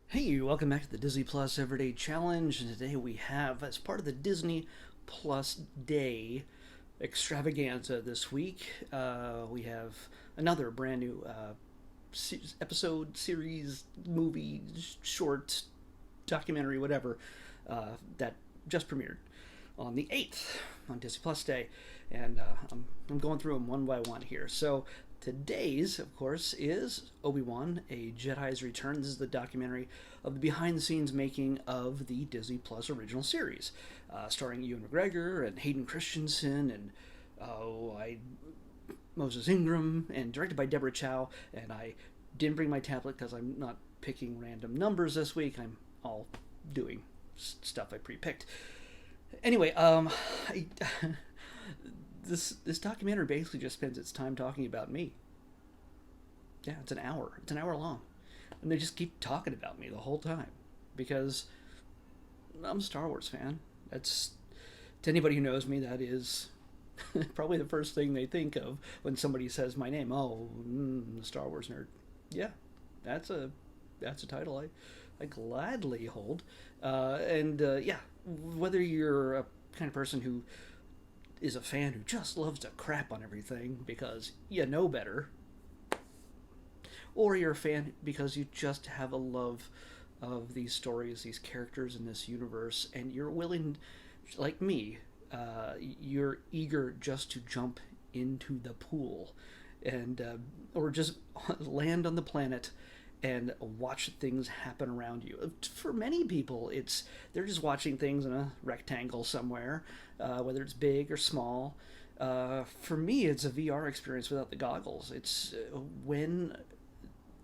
Hey, welcome back to the Disney Plus Everyday Challenge. And today we have, as part of the Disney Plus Day extravaganza this week, we have another brand new episode, series, movie, short, documentary, whatever, that just premiered on the 8th on Disney Plus Day. And I'm going through them one by one here. So today's, of course, is Obi-Wan, A Jedi's Return. This is the documentary of the behind-the-scenes making of the Disney Plus original series, starring Ewan McGregor and Hayden Christensen and Moses Ingram, and directed by Deborah Chow. And I didn't bring my tablet because I'm not picking random numbers this week. I'm all doing stuff I pre-picked. Anyway, this documentary basically just spends its time talking about me. Yeah, it's an hour. It's an hour long, and they just keep talking about me the whole time because I'm a Star Wars fan. That's, to anybody who knows me, that is probably the first thing they think of when somebody says my name. Oh, Star Wars nerd. Yeah, that's a title I gladly hold. Yeah, whether you're a kind of person who is a fan who just loves to crap on everything because you know better, or you're a fan because you just have a love of these stories, these characters in this universe, and you're willing, like me, you're eager just to jump into the pool and or just land on the planet and watch things happen around you. For many people, it's they're just watching things in a rectangle somewhere, whether it's big or small. For me, it's a VR experience without the goggles. It's when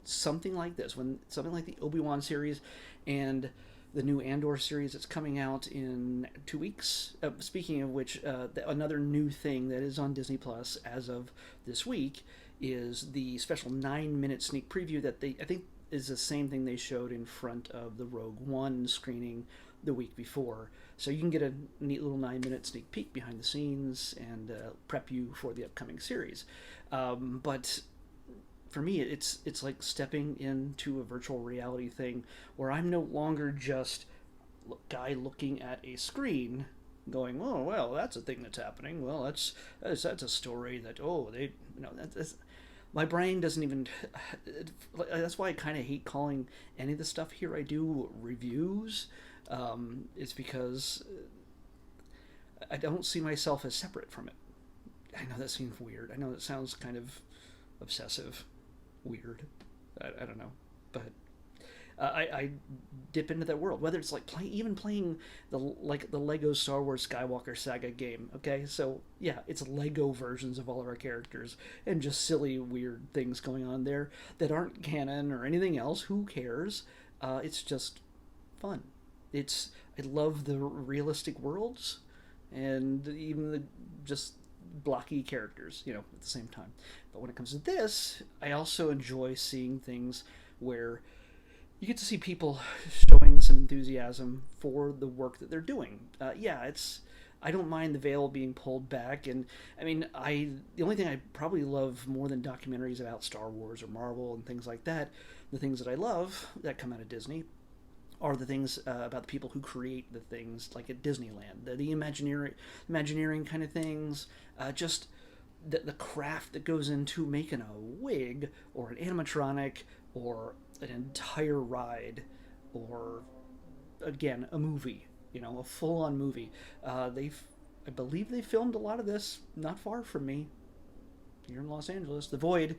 something like this, when something like the Obi-Wan series and the new Andor series that's coming out in 2 weeks. Speaking of which, another new thing that is on Disney Plus as of this week is the special 9-minute sneak preview that I think is the same thing they showed in front of the Rogue One screening the week before. So you can get a neat little 9-minute sneak peek behind the scenes and prep you for the upcoming series. But for me, it's like stepping into a virtual reality thing where I'm no longer just a guy looking at a screen going, oh well, that's a thing that's happening. Well, that's a story that that's my brain doesn't even. That's why I kind of hate calling any of the stuff here I do reviews. It's because I don't see myself as separate from it. I know that seems weird. I know that sounds kind of obsessive, weird. I don't know, but I dip into that world. Whether it's like even playing the Lego Star Wars Skywalker Saga game. Okay, so yeah, it's Lego versions of all of our characters and just silly weird things going on there that aren't canon or anything else. Who cares? It's just fun. I love the realistic worlds and even the just blocky characters, at the same time. But when it comes to this, I also enjoy seeing things where you get to see people showing some enthusiasm for the work that they're doing. I don't mind the veil being pulled back, and I mean, the only thing I probably love more than documentaries about Star Wars or Marvel and things like that, the things that I love that come out of Disney, are the things about the people who create the things like at Disneyland, the Imagineering kind of things, just the craft that goes into making a wig or an animatronic or an entire ride or again a movie, a full-on movie. I believe they filmed a lot of this not far from me here in Los Angeles. The Void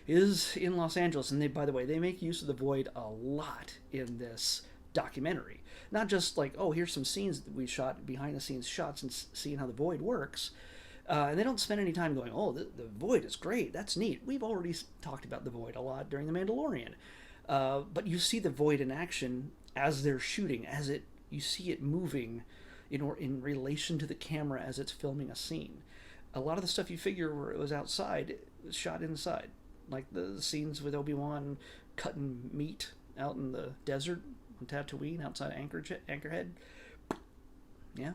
is in Los Angeles, and by the way, they make use of the Void a lot in this documentary. Not just like, oh, here's some scenes that we shot, behind the scenes shots, and seeing how the Void works. And they don't spend any time going, oh, the Void is great, that's neat. We've already talked about the Void a lot during The Mandalorian. But you see the Void in action as they're shooting, you see it moving in relation to the camera as it's filming a scene. A lot of the stuff you figure where it was outside, it was shot inside. Like the scenes with Obi-Wan cutting meat out in the desert on Tatooine outside Anchorhead. Yeah,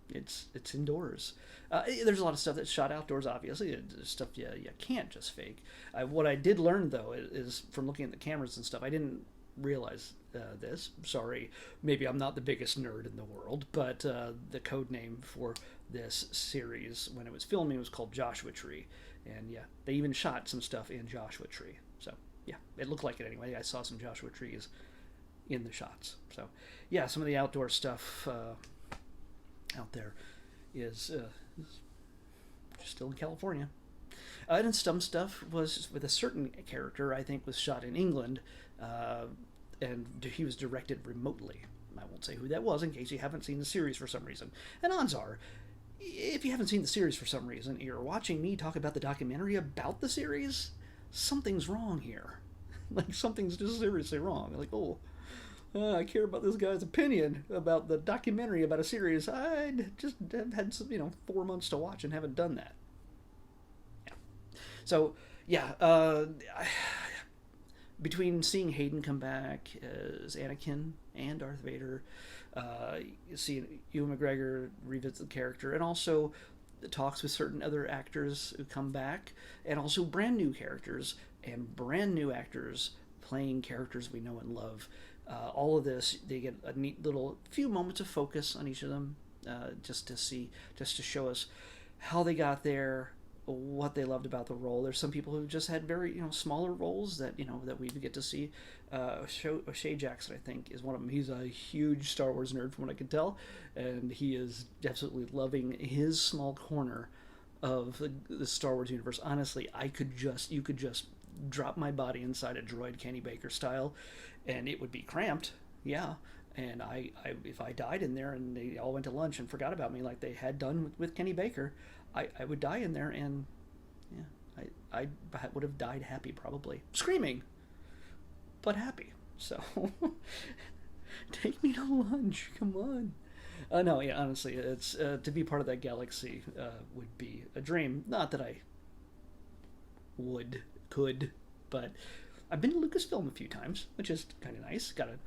it's indoors. There's a lot of stuff that's shot outdoors. Obviously, there's stuff you can't just fake. What I did learn though is from looking at the cameras and stuff. I didn't realize this. Sorry, maybe I'm not the biggest nerd in the world, but the code name for this series when it was filming was called Joshua Tree. And yeah, they even shot some stuff in Joshua Tree. So yeah, it looked like it anyway. I saw some Joshua trees in the shots. So yeah, some of the outdoor stuff out there is still in California. And some stuff was with a certain character I think was shot in England, and he was directed remotely. I won't say who that was in case you haven't seen the series for some reason. And odds are, if you haven't seen the series for some reason, you're watching me talk about the documentary about the series, something's wrong here. Like, something's just seriously wrong. Like, oh, I care about this guy's opinion about the documentary about a series I just have had some, 4 months to watch and haven't done that. Yeah. So, yeah, between seeing Hayden come back as Anakin and Darth Vader, seeing Ewan McGregor revisit the character, and also the talks with certain other actors who come back, and also brand new characters and brand new actors playing characters we know and love. All of this, they get a neat little few moments of focus on each of them, just to show us how they got there, what they loved about the role. There's some people who just had very smaller roles that that we get to see. Shay Jackson, I think, is one of them. He's a huge Star Wars nerd from what I can tell, and he is absolutely loving his small corner of the Star Wars universe. Honestly, you could just drop my body inside a droid Kenny Baker style, and it would be cramped. Yeah. And I if I died in there and they all went to lunch and forgot about me like they had done with Kenny Baker, I would die in there, and yeah, I would have died happy, probably screaming, but happy. So take me to lunch, come on. No, yeah, honestly, it's to be part of that galaxy would be a dream. Not that I could, but I've been to Lucasfilm a few times, which is kind of nice. Got a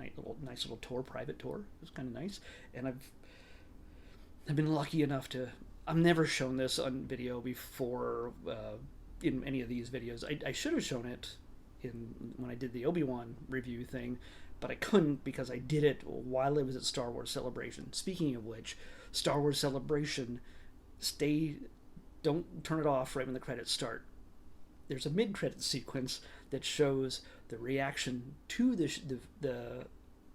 nice little tour, private tour. It was kind of nice, and I've been lucky enough to. I've never shown this on video before in any of these videos. I should have shown it when I did the Obi-Wan review thing, but I couldn't because I did it while it was at Star Wars Celebration. Speaking of which, Star Wars Celebration, don't turn it off right when the credits start. There's a mid-credit sequence that shows the reaction to the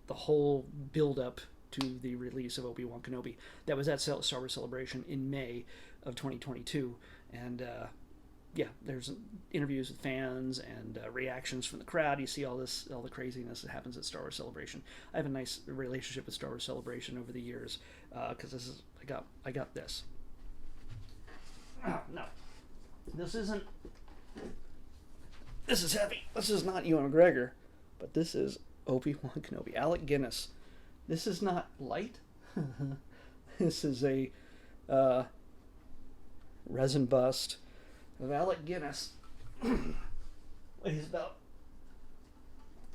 whole build-up to the release of Obi-Wan Kenobi. That was at Star Wars Celebration in May of 2022, and yeah, there's interviews with fans and reactions from the crowd. You see all the craziness that happens at Star Wars Celebration. I have a nice relationship with Star Wars Celebration over the years because I got this. Oh, no, this isn't. This is heavy. This is not Ewan McGregor, but this is Obi-Wan Kenobi. Alec Guinness. This is not light. This is a resin bust of Alec Guinness. Weighs about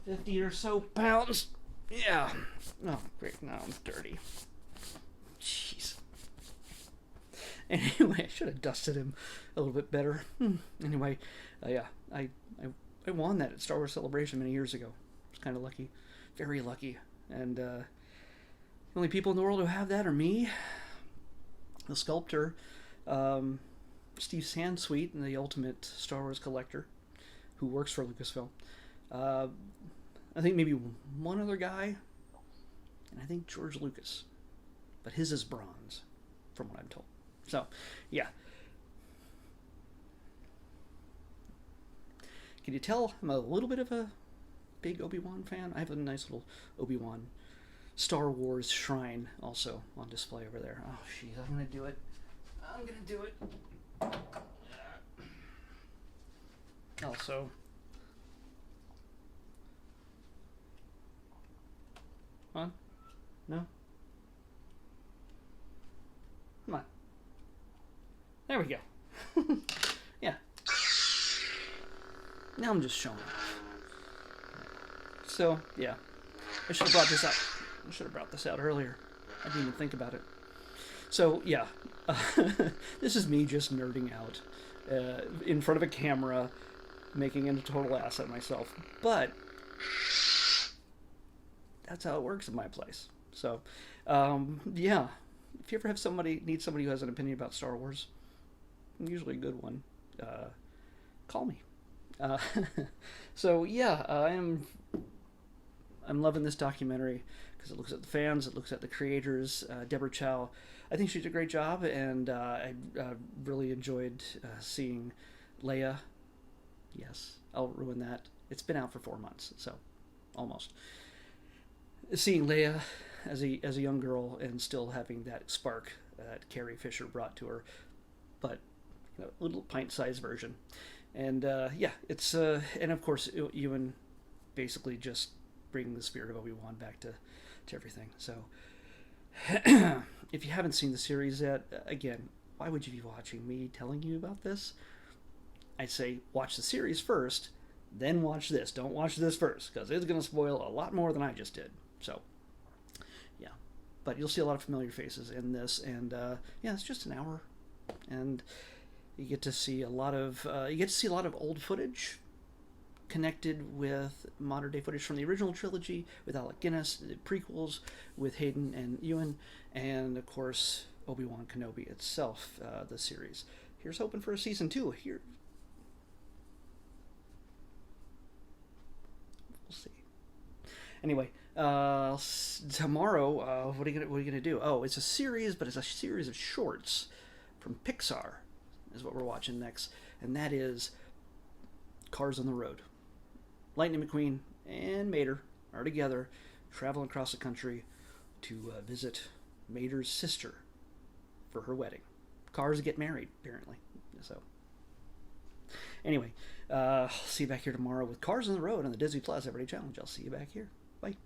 50 or so pounds. Yeah. Oh, great. Now I'm dirty. Jeez. Anyway, I should have dusted him a little bit better. Anyway, yeah, I won that at Star Wars Celebration many years ago. I was kind of lucky. Very lucky. And the only people in the world who have that are me, the sculptor, Steve Sansweet, and the ultimate Star Wars collector who works for Lucasfilm. I think maybe one other guy, and I think George Lucas. But his is bronze, from what I'm told. So, yeah. Can you tell I'm a little bit of a big Obi-Wan fan? I have a nice little Obi-Wan Star Wars shrine also on display over there. Oh, jeez, I'm going to do it. Also, on? No? Come on. There we go. Yeah. Now I'm just showing off. So, yeah. I should have brought this out. I should have brought this out earlier. I didn't even think about it. So, yeah. This is me just nerding out in front of a camera, making a total ass of myself. But that's how it works in my place. So, yeah, if you ever have need somebody who has an opinion about Star Wars, usually a good one, call me. Uh, so yeah, I'm loving this documentary because it looks at the fans, it looks at the creators. Deborah Chow, I think she did a great job, and I really enjoyed seeing Leia. Yes, I'll ruin that. It's been out for 4 months, so almost. Seeing Leia as a young girl and still having that spark that Carrie Fisher brought to her, but a little pint-sized version. And yeah, it's and of course Ewan basically just bringing the spirit of Obi-Wan back to everything. So if you haven't seen the series yet, again, why would you be watching me telling you about this? I'd say watch the series first, then watch this. Don't watch this first, because it's going to spoil a lot more than I just did. So, yeah. But you'll see a lot of familiar faces in this, and yeah, it's just an hour, and you get to see a lot of old footage connected with modern day footage from the original trilogy, with Alec Guinness, the prequels with Hayden and Ewan, and of course Obi-Wan Kenobi itself, the series. Here's hoping for a season 2. Here, we'll see. Anyway, tomorrow, what are you gonna do? Oh, it's a series, but it's a series of shorts from Pixar, is what we're watching next, and that is Cars on the Road. Lightning McQueen and Mater are together, traveling across the country to visit Mater's sister for her wedding. Cars get married, apparently. So, anyway, I'll see you back here tomorrow with Cars on the Road on the Disney Plus Everyday Challenge. I'll see you back here. Bye.